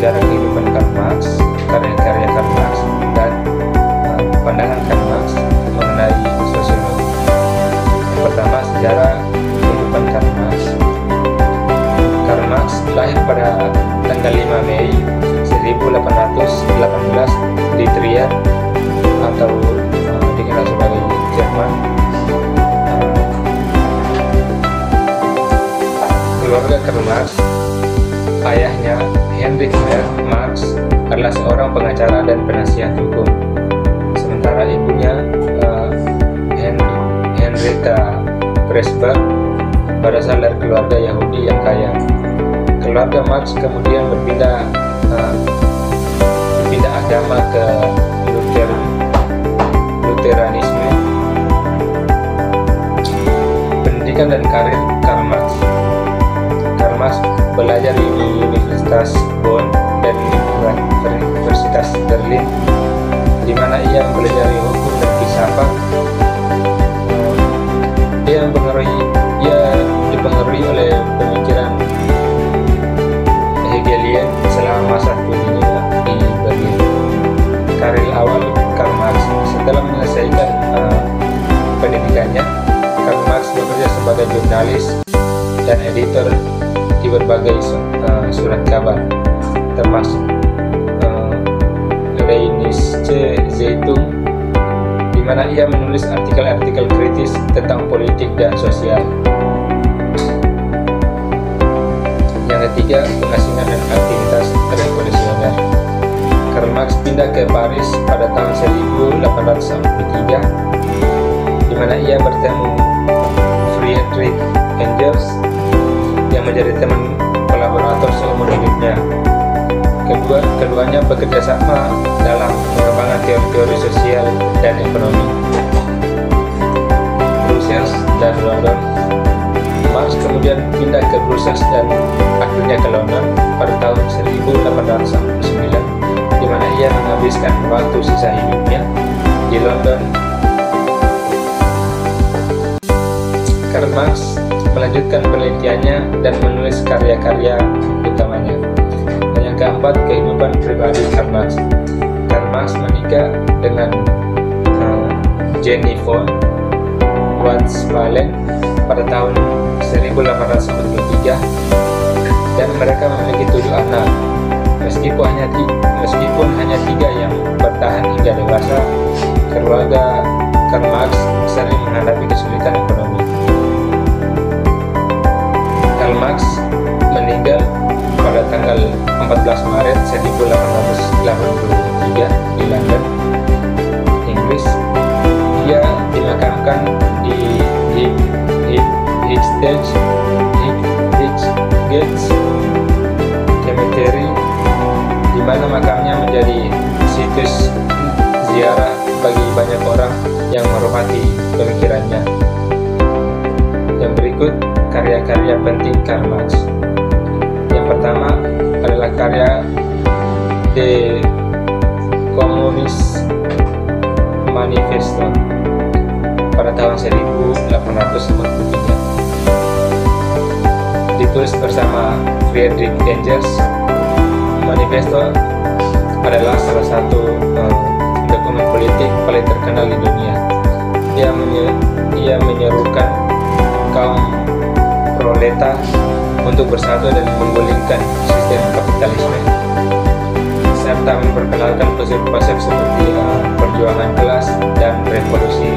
sejarah kehidupan Karl Marx, karya-karya Karl Marx, dan pandangan Karl Marx mengenai sosiologi. Yang pertama, sejarah kehidupan Karl Marx. Karl Marx lahir pada tanggal 5 Mei 1818 di Trier atau dikenal sebagai Jerman. Keluarga Karl Marx, ayahnya Heinrich Marx adalah seorang pengacara dan penasihat hukum, sementara ibunya Henrietta Presburg berasal dari keluarga Yahudi yang kaya. Keluarga Marx kemudian berpindah agama ke Luteranisme. Pendidikan dan karir Karl Marx. Karl Marx belajar di Universitas Bonn dan Universitas Berlin, di mana ia mempelajari hukum dan filsafat. Ia dipengaruhi oleh pemikiran Hegelian selama masa studinya di Berlin. Karir awal Karl Marx: setelah menyelesaikan pendidikannya, Karl Marx bekerja sebagai jurnalis dan editor di berbagai surat kabar, termasuk Rheinische Zeitung, di mana ia menulis artikel-artikel kritis tentang politik dan sosial. Yang ketiga, pengasingan dan aktivitas revolusioner. Karl Marx pindah ke Paris pada tahun 1893, di mana ia bertemu Friedrich Engels yang menjadi teman kolaborator seumur hidupnya. Keduanya bekerja sama dalam pengembangan teori-teori sosial dan ekonomi. Brussels dan London. Marx kemudian pindah ke Brussels dan akhirnya ke London pada tahun 1849, di mana ia menghabiskan waktu sisa hidupnya di London. Karl Marx melanjutkan penelitiannya dan menulis karya-karya utamanya. Dan yang keempat, kehidupan pribadi Karl Marx. Karl Marx menikah dengan Jenny von Westphalen pada tahun 1893 dan mereka memiliki 7 anak. Meskipun hanya 3 yang bertahan hingga dewasa, keluarga Karl Marx sering menghadapi kesulitan ekonomi. Karl Marx meninggal pada tanggal 14 Maret 1883 di London, Inggris. Dia dimakamkan di Highgate Cemetery, di mana makamnya menjadi situs ziarah bagi banyak orang yang menghormati pemikirannya. Yang berikut karya-karya penting Karl Marx. Yang pertama adalah karya The Communist Manifesto pada tahun 1853. Ditulis bersama Friedrich Engels, Manifesto adalah salah satu dokumen politik paling terkenal di dunia. Ia menyerukan kaum proletar untuk bersatu dan menggulingkan sistem kapitalisme, serta memperkenalkan konsep-konsep seperti perjuangan kelas dan revolusi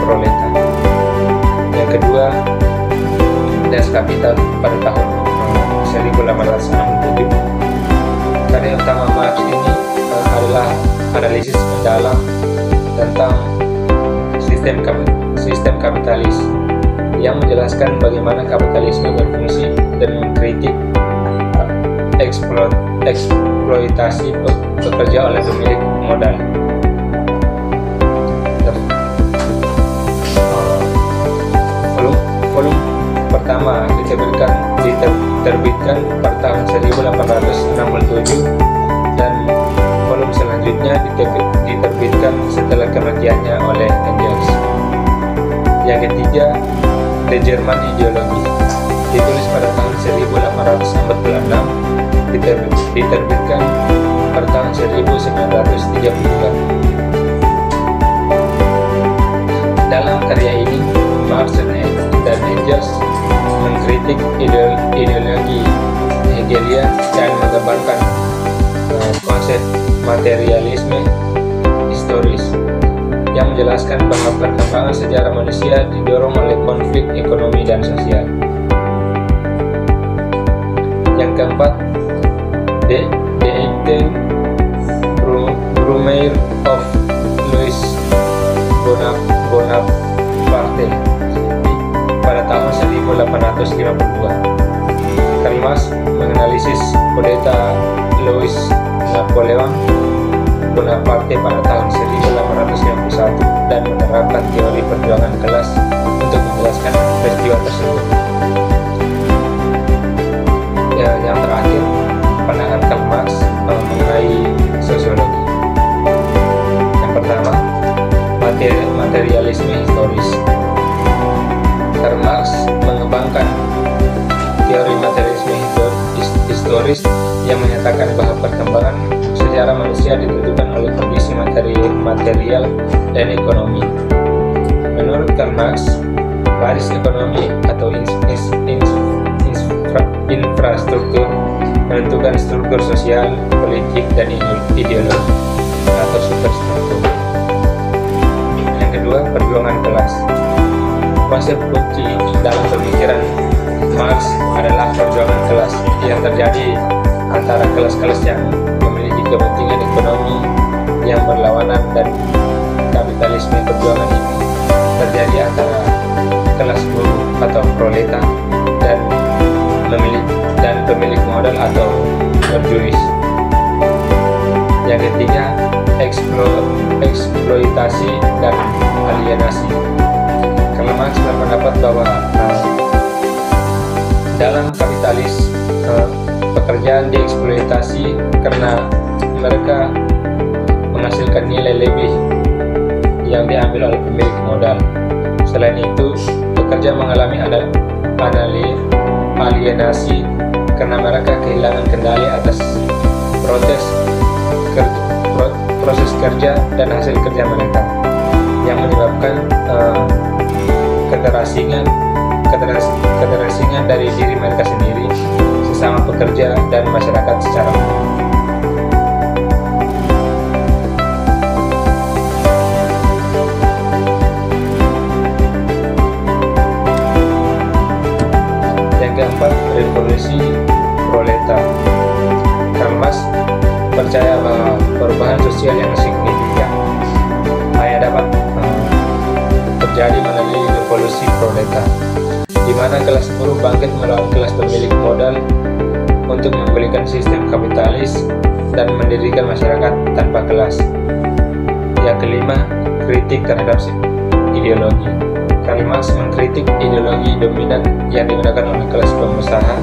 proletar. Yang kedua, Das Kapital pada tahun 1867. Karya utama Marx ini adalah analisis mendalam tentang sistem kapitalis yang menjelaskan bagaimana kapitalisme berfungsi dan mengkritik eksploitasi pekerja oleh pemilik modal. Volume pertama diterbitkan pada tahun 1867 dan volume selanjutnya diterbitkan setelah kematiannya oleh Engels. Yang ketiga, The German Ideology, ditulis pada tahun 1846, diterbitkan pada tahun 1932. Dalam karya ini, Marx dan Engels mengkritik ideologi Hegelian dan mengembangkan konsep materialisme historis yang menjelaskan bahwa perkembangan sejarah manusia didorong oleh konflik ekonomi dan sosial. Yang keempat, The Eighth Brumaire of Louis Bonaparte pada tahun 1852. Karl Marx menganalisis kudeta Louis Napoleon Bonaparte pada tahun 1851 dan menerapkan teori perjuangan kelas untuk menjelaskan peristiwa tersebut. Yang terakhir, pandangan Karl Marx mengenai sosiologi. Yang pertama, materialisme historis. Karl Marx mengembangkan teori materialisme historis yang menyatakan bahwa perkembangan sejarah manusia ditentukan oleh kondisi material dan ekonomi. Menurut Karl Marx, basis ekonomi atau infrastruktur menentukan struktur sosial, politik, dan ideologi atau superstruktur. Yang kedua, perjuangan kelas. Konsep kunci dalam pemikiran Marx adalah perjuangan kelas yang terjadi antara kelas-kelas yang memiliki kepentingan ekonomi yang berlawanan dan kapitalisme. Perjuangan ini terjadi antara kelas buruh atau proleta dan pemilik modal atau berjuris. Yang ketiga, eksploitasi dan alienasi. Karl Marx berpendapat bahwa dalam kapitalis pekerjaan dieksploitasi karena mereka menghasilkan nilai lebih yang diambil oleh pemilik modal. Selain itu, pekerja mengalami alienasi karena mereka kehilangan kendali atas proses kerja dan hasil kerja mereka, yang menyebabkan keterasingan dari diri mereka sendiri, sesama pekerja, dan masyarakat secara umum. Yang keempat, revolusi proleta. Karl Marx percaya bahwa perubahan sosial yang signifikan hanya dapat terjadi melalui revolusi proleta, di mana kelas buruh bangkit melawan kelas pemilik modal untuk memulihkan sistem kapitalis dan mendirikan masyarakat tanpa kelas. Yang kelima, kritik terhadap ideologi. Karl Marx mengkritik ideologi dominan yang digunakan oleh kelas pengusaha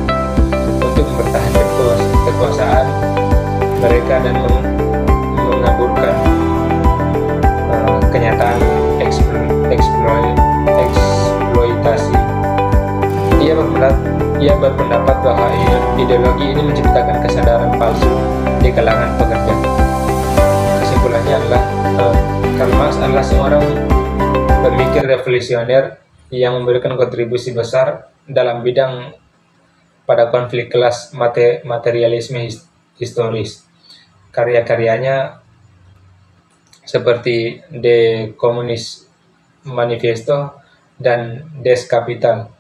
untuk mempertahankan kekuasaan mereka dan mengaburkan kenyataan eksploitasi. Ia berpendapat bahwa ideologi ini menciptakan kesadaran palsu di kalangan pekerja. Kesimpulannya adalah Karl Marx adalah seorang pemikir revolusioner yang memberikan kontribusi besar dalam bidang pada konflik kelas materialisme historis. Karya-karyanya seperti The Communist Manifesto dan Des Kapital.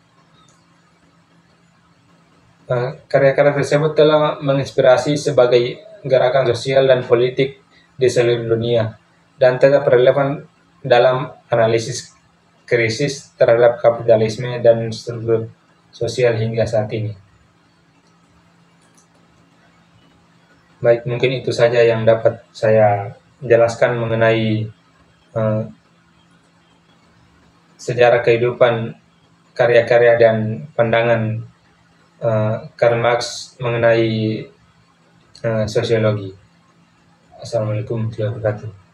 Karya-karya tersebut telah menginspirasi sebagai gerakan sosial dan politik di seluruh dunia dan tetap relevan dalam analisis krisis terhadap kapitalisme dan struktur sosial hingga saat ini. Baik, mungkin itu saja yang dapat saya jelaskan mengenai sejarah kehidupan, karya-karya dan pandangan Karl Marx mengenai sosiologi. Assalamualaikum warahmatullahi wabarakatuh.